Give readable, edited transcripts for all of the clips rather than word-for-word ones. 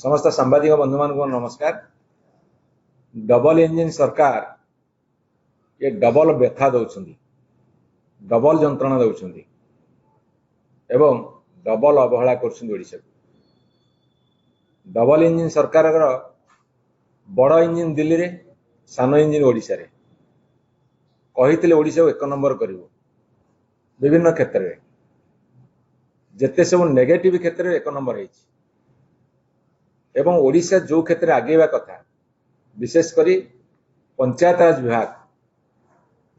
समस्त सांबादिक बंधु मान को नमस्कार। डबल इंजिन सरकार ये डबल व्यथा दौरान डबल जंत्रणा दौरान एवं डबल अवहेला कर डबल इंजिन सरकार बड़ इंजिन दिल्ली रे सान इंजिन ओडिशा रे कही ओडिशा को एक नंबर करिवो विभिन्न क्षेत्र में जेते सब नेगेटिव क्षेत्र में एक नंबर है एवं ओडिशा जो क्षेत्र आगेवा कथा विशेषकर पंचायत राज विभाग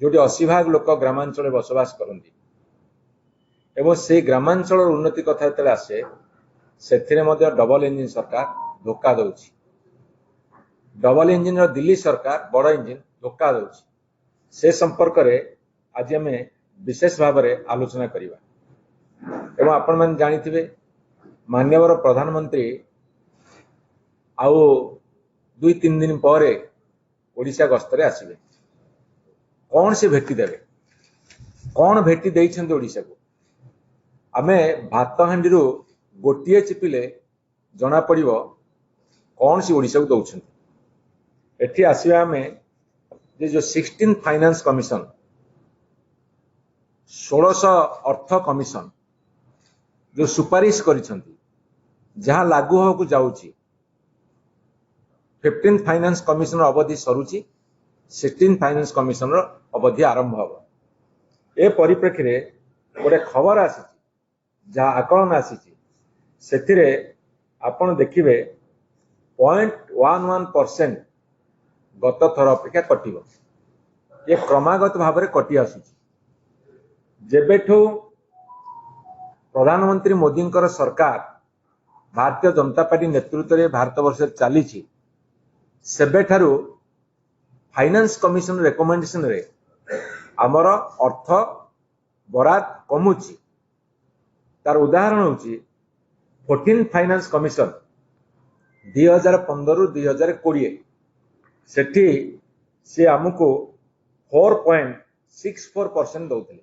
जोटी 80% लोक ग्रामांचल बसवास करती एवं से ग्रामांचल उन्नति कथा जो आसे से डबल इंजिन सरकार धोखा दौर डबल इंजिन दिल्ली सरकार बड़ इंजिन धोखा दौर से संपर्क में आज आम विशेष भाव में आलोचना करवा एवं आपण मैंने जानी माननीय प्रधानमंत्री आउ 2-3 दिन पर ओडिशा गस्तर आसवे कौन से भेटी देवे कौन भेटी देइछन्ते ओडिशा को आमे भात हांडी गोटे चिपिले जना पड़िबो कौन सी ओडिशा को दौरान एठी आसवा आमे जो 16 फाइनेंस कमिशन 1600 अर्थ कमिशन जो सुपारिश करिसंती जहाँ लागू होकु जाउची 15 फाइनेंस कमिशन अवधि सरुची 16 फाइनेंस कमिशन अवधि आरंभ हम ए परिप्रेक्षी रे गोटे खबर आसी जहाँ आकलन आसी से आपण देखिए 0.11% गत थर अपेक्षा कटिब ये क्रमागत भाव में कटि आसुची जेबेठू प्रधानमंत्री मोदी सरकार भारतीय जनता पार्टी नेतृत्व में भारत वर्ष चली सेबेठारु फाइनेंस कमिशन रेकमेंडेशन रे आमर अर्थ बराद कमुची तार उदाहरण होची 14 फाइनेंस कमिशन 2015 रु 2020 सेठी से आमको 4.64% दौले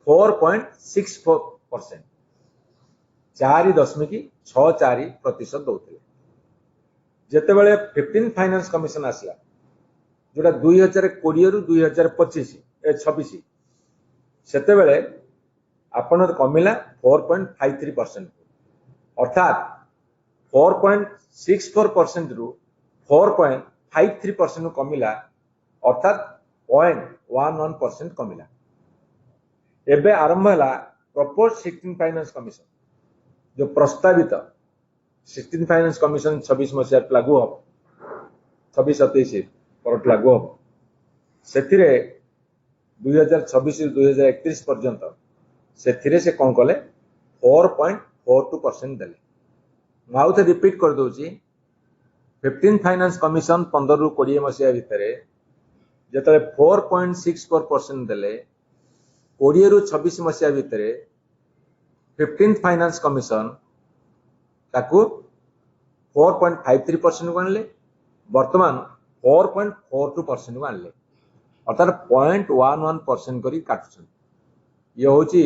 4.64% 4.64% दौले जेतेबेले 15 फाइनेंस कमिशन आसला जोटा 2020 रु 2026 सेतेबेले आपण कमिला 4.53% अर्थात 4.64% रु 4.53% कमिला अर्थात 0.11% कमिला एबे आरंभ है प्रपोज 16 फाइनेंस कमिशन जो प्रस्तावित 16 फाइनेंस कमिशन 26 मसीह लागू हम 26-27 पर लागू हम से 2026 2031 पर्यंत से कौन कले 4.42% देले आउ थे रिपीट कर दूची 15 फाइनेंस कमिशन 15 रु 20 मसीह भितर जिते 4.64% देले 20 रु 26 मसीह भितर 15 फाइनेंस कमिशन ताकू 4.53% को आनले वर्तमान 4.42% को आनले अर्थात 0.11% करी काटुछन ये होची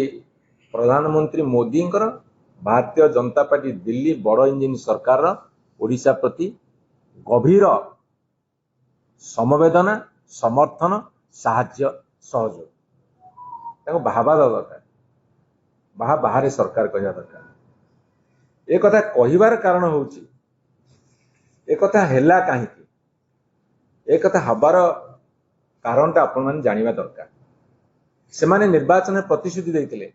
प्रधानमंत्री मोदी भारतीय जनता पार्टी दिल्ली बड़ इंजिन सरकार ओडिशा प्रति गभीर समवेदना समर्थन साहाय्य सहयोग भावा दरकार बाहर सरकार कहवा दरकार एक कथा कहिबार कारण होची एक कथा हेला काहीकि एक कथा हबार कारणटा आपण माने जानिबा दरकार से माने निर्वाचन प्रतिश्रुति देइतिले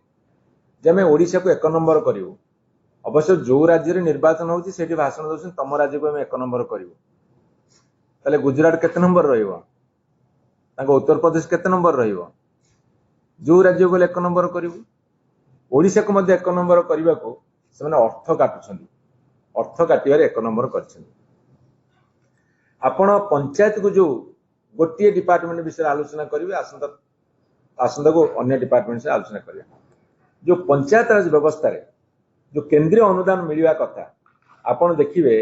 जे आमे ओडिशा को एक नंबर करिवो अवश्य जो राज्य रे निर्वाचन होची सेठी भाषण दोसन तम राज्य को आमे एक नंबर करिवो ताले गुजरात केते नंबर रहिवो ताको उत्तर प्रदेश केते नंबर रहिवो जो राज्य को एक नंबर करिवो ओडिशा को मध्ये एक नंबर करिवा को से माने अर्थ काटुछंती अर्थ काटिबारे एक नंबर करछंती आपण पंचायत को जो गोटे डिपार्टमेंट विषय आलोचना करिवे आसंता को अन्य डिपार्टमेंट से आलोचना करिवे जो पंचायत राज व्यवस्था रे जो केंद्रीय अनुदान मिलवा कथा आपण देखिए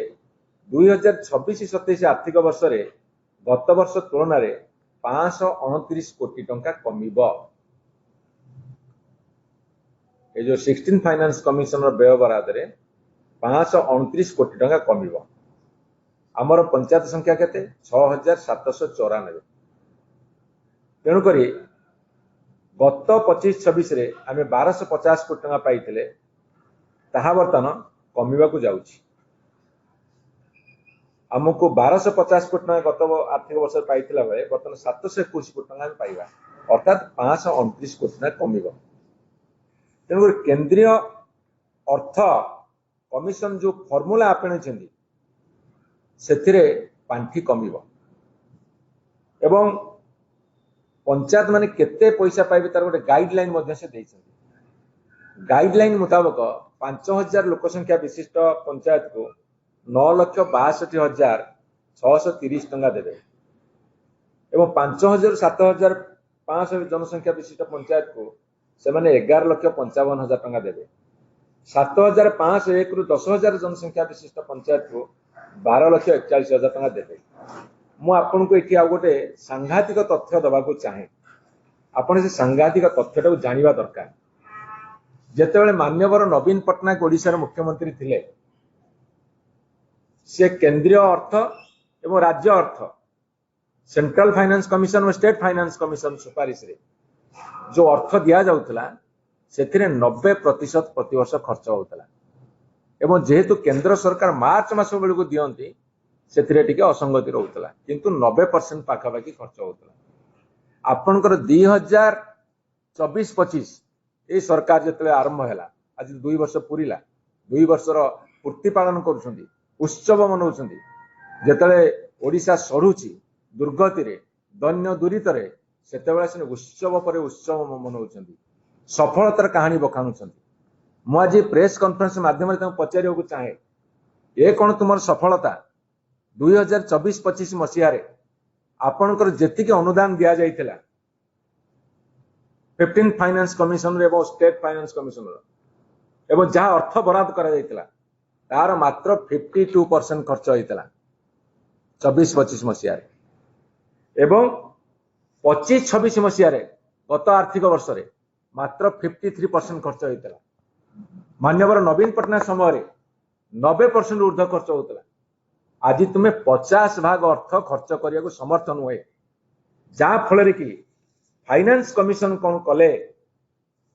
2026-27 आर्थिक वर्ष रे गत वर्ष तुलन रे 529 कोटी टंका कमिबो ये जो 16 फाइनेंस कमिशन व्यय बराद रे 529 कोटी टंका कमिबो। आमर पंचायत संख्या केते 6794। तेणु करी गत 25-26 रे आमे 1250 कोटी टंका पाइथिले, ताहा वर्तमान कमिबा को जाउछि। आमको 1250 कोटी टंका गत आर्थिक वर्ष पाइथिला बेले वर्तमान 721 कोटी टंका पाइबा, अर्थात 529 कोटी टंका कमिबो। तेणु केंद्रीय अर्थ कमिशन जो फॉर्मूला आपणिछन्ती सेथिरे पांठी कमिबो एवं पंचायत माने केते पैसा पाइबे तार गोटे गाइडलाइन मध्ये से दैछन्ती। गाइडलाइन मुताबिक 5000 लोक संख्या विशिष्ट पंचायत को 9,62,630 टंका देबे एवं 5000-7500 जनसंख्या विशिष्ट पंचायत को से माने 11,55,000 टंका देबे। 7,501 रु 10,000 जनसंख्या विशिष्ट पंचायत को 12,41,000 टंका देबे। मु आपन को एठी आ गोटे सांघातिक तथ्य दबा को चाहे, आपण से सांघातिक तथ्यटा को जानिबा दरकार। जेतेबेले मान्यवर नवीन पटनायक ओडिसा मुख्यमंत्री थिले, से केंद्रीय अर्थ एवं राज्य अर्थ सेंट्रल फाइनेंस कमिशन और स्टेट फाइनेंस कमिशन सुपारिश रे जो अर्थ दिया जाउतला सेथिरे 90% प्रतिवर्ष खर्च होतला एवं जेहेतु केंद्र सरकार मार्च मास बेलू को दियंती सेथिरे टिके असंगति रहउतला, किंतु 90% पाखापाखि खर्च होतला। आपनकर 2024-25 ए सरकार जेतले आरंभ हैला, आज 2 वर्ष पुरिला, 2 वर्षर पूर्ति पालन करूछंती, उत्सव मनाउछंती। जेतले ओडिसा सरुची दुर्गति रे दैन्य दुरित रे सेतेबेले से उत्सव पर उत्सव मनाउछंती, सफलतार कहानी बखाणुछंती। मु आज प्रेस कॉन्फ्रेंस माध्यम रे पचारिया को चाहे, ए कोन तुमर सफलता 2024-25 मसिया रे आपनकर जेतिके अनुदान दिया जाइथिला 15 फाइनेंस कमिशन रे एवं स्टेट फाइनेंस कमिशन रे एवं जहां अर्थ बराद करा जाइथिला तार मात्र 52% खर्च होइथिला 24-25 मसिया रे एवं 25-26 मसिया रे गत आर्थिक वर्ष रे मात्र 53% खर्च होइथिला। मान्यवर नवीन पटनायक समय रे 90% ऊर्ध्व खर्च होइथिला। आज तुम्हें 50 भाग अर्थ खर्च करने को समर्थन हुए, जहां फल कि फाइनेंस कमिशन कौन कले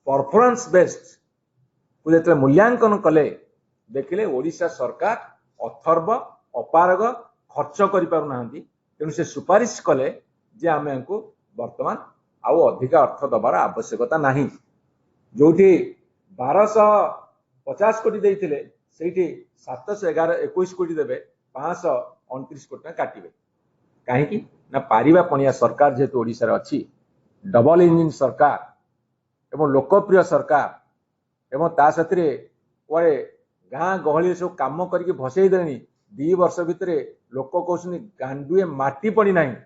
परफॉर्मेंस बेस्ड जो मूल्यांकन कले देखिले ओडिशा सरकार अथर्व अपारग खर्च करि पारु नाहंती। तेणु से सुपारिश कले जे आमे को वर्तमान आउ अधिक अर्थ दबार आवश्यकता नहीं। जोठी 1250 कोटी देइथिले सेठी 721 कोटी देबे, 529 कोटी काटिबे। कहीं ना पारिबा पणिया सरकार जेहेतु ओडिसा रे अछि, डबल इंजिन सरकार एवं लोकप्रिय सरकार एवं ता साथरे ओए गाँ गहली सब काम करके भसई देनी 2 वर्ष भितरे लोक कहउछनी गांडुए माटी पड़ी नहीं।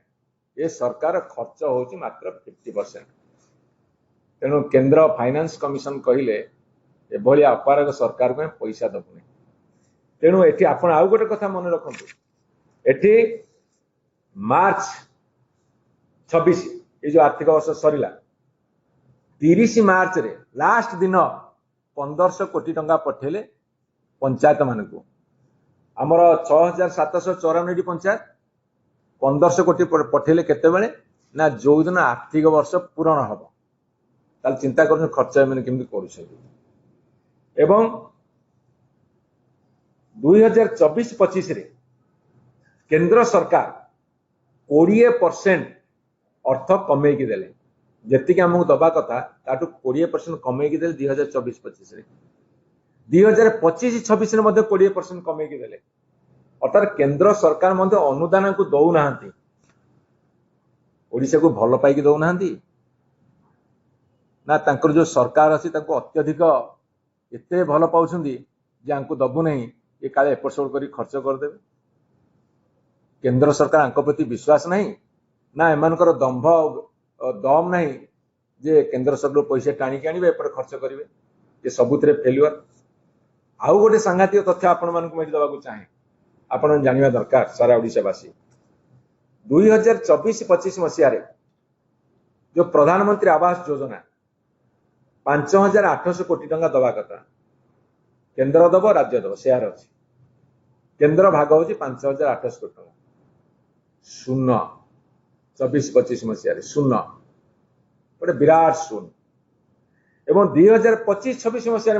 ए सरकार खर्च होची मात्र 50%। तेणु केंद्र फाइनेंस कमिशन कहिले एभली अपारग सरकार को पैसा दबुनी। तेणु एठी आपण आउ गोटे कथा मन रखंतु, एठी मार्च 26 ये जो आर्थिक वर्ष सरिला 30 मार्च रे लास्ट दिन 1500 कोटी टंका पठेले पंचायत मानकू। आमर 6794 पंचायत 1500 कोटी पठेले केते बेले ना जो दिन आर्थिक वर्ष पूर्ण हबो। ताल चिंता करन खर्च एमने केमि करूछथि। एवं 2024-25 रे केंद्र सरकार 20% अर्थ कमे की देले, जेति के हमहु दबा कथा ताटू 20% कमे की देले 2024-25 रे। 2025-26 रे मध्ये 20% कमे की देले। अर्थात केंद्र सरकार मध्ये अनुदान को दउ नाहंती, ओडिसा को भल पाई की दउ नाहंती ना तांकर जो सरकार अछि तांको अत्यधिक एते भल पाउछंदी जे आंको दबु नहीं, ये काले एपिसोड करी खर्च कर देबे। केंद्र सरकार आंको प्रति विश्वास नहीं ना एमानकर दंभ दम नहीं जे केंद्र सरकार पैसा टाणी के आनिबे एपटे खर्च करिवे। ये सबुतरे फेल्युअर। आउ गोटे सांघातिक तथ्य आपण मानकु मेडि दबाकू चाहे, आपण जानिबा दरकार सारा ओडिसावासी। 2024-25 मसिया रे जो प्रधानमंत्री आवास योजना 5800 कोटी टंका दबा कथा, केंद्र दब राज्य दब शेयर अच्छी केंद्र भाग हूँ 5,800 कोटी टका शून्य 24-25 मसीह शून्य गोटे विराट शून्य एवं 2025-26 मसीह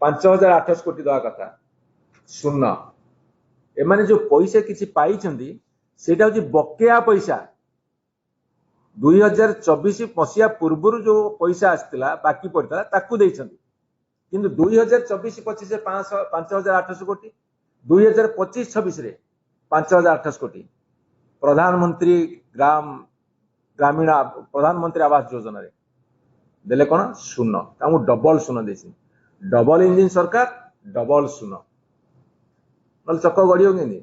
5,800 कोटी दवा कथा शून्य एमाने जो पैसा किसी पाई सेटा हूँ बकेया पैसा 2024 मसीहा पूर्व जो पैसा आसला बाकी पड़ता ताकू किंतु 2024-25 5,800 कोटी 2025-26 5,800 कोटी प्रधानमंत्री ग्रामीण प्रधानमंत्री आवास योजना रे देले कौन शून्य डबल शून्य देसी डबल इंजिन सरकार डबल शून्य ना चक गड़ो कि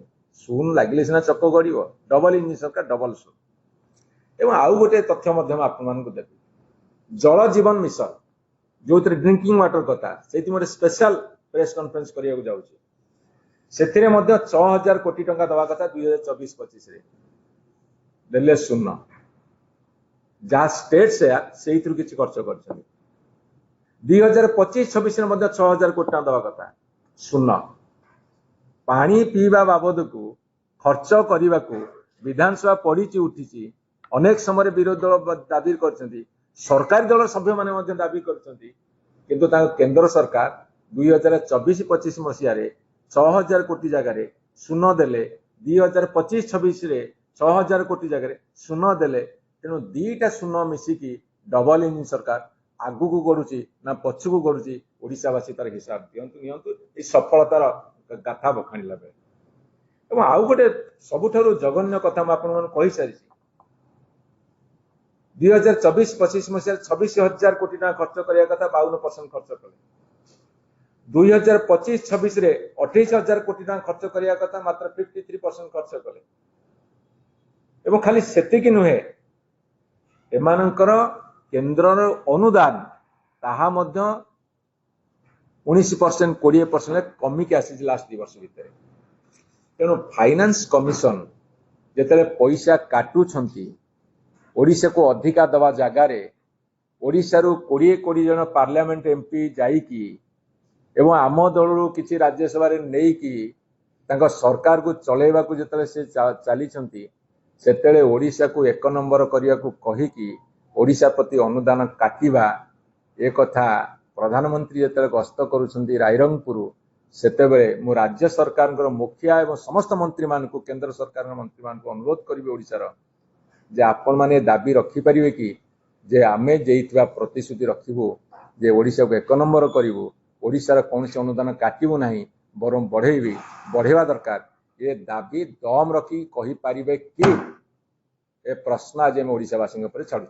शून्य लगे सीना चक गड़ो डबल इंजिन सरकार डबल शून्य एवं आउ गोटे तथ्य देवी जल जीवन मिशन जो ड्रिंकिंग वाटर कथा से स्पेशल प्रेस कॉन्फ्रेंस करने जाऊँगी से 6,000 कोटी टंका दवा कथा 2024-25 देले शून्य जहाँ स्टेट शेयर से किसी खर्च कर 2025-26 6,000 कोटी टंका दवा कथा शून्य पानी पीवा बाबद को खर्च करने को विधानसभा पड़ी उठी अनेक समय विरोधी दल दाबी कर सरकारी दल सभ्य मैंने दाबी कर केंद्र सरकार 2024-25 मसीह 6,000 कोटी जगार शून्य देले 2025-26 6,000 कोटी जगार शून्य देले तेणु दीटा शून्य मिसिकी डबल इंजिन सरकार आगू को गढ़ुची ना पछू को गढ़ुची ओडिशावासी तार हिसाब दिंतु ये सफलतार गाथा बखाणिला बेले आउ गोटे सबुठारु जघन्य कथा मुझे सारी 2024-25 मसीह 26,000 कोटी टका खर्च करने कथा 52% खर्च कले 2025-26 28,000 कोटी टका खर्च करने कथा मात्र 53% खर्च कले एवं खाली सेतिक नुहे एमानंकर केंद्र अनुदान ताहा मध्य 19% 20% कमिक आसी लास्ट 2 वर्ष भितर तेणु फाइनेंस कमिशन जिते पैसा काटुंट ओडिशा को अधिका दवा जगार ओडिशा 20 जन पार्लियामेंट एमपी जाइकी एवं आम दल किसी राज्यसभा नहीं कि सरकार को चलेबा को जिते से चली सेतेले ओडिशा को 1 नंबर करने को कहीकि ओडिशा प्रति अनुदान काटिबा एक कथा प्रधानमंत्री जिते गस्त करुछंती रायरंगपुर सेतेबेले मु राज्य सरकार मुखिया एवं समस्त मंत्री मान को केंद्र सरकार मंत्री मान को अनुरोध करी ओडिशार जे आपण माने दाबी रखी परिवे कि जे आमे जेइतबा प्रतिश्रुति रखिबो जे ओडिशा को 1 नंबर करिवो ओडिशार कौन से अनुदान काटिबो नाही बरम बढ़ेवा दरकार ये दाबी दम रखी कही पारिबे कि ए प्रश्न आज ओडिशावासी छाड़ू।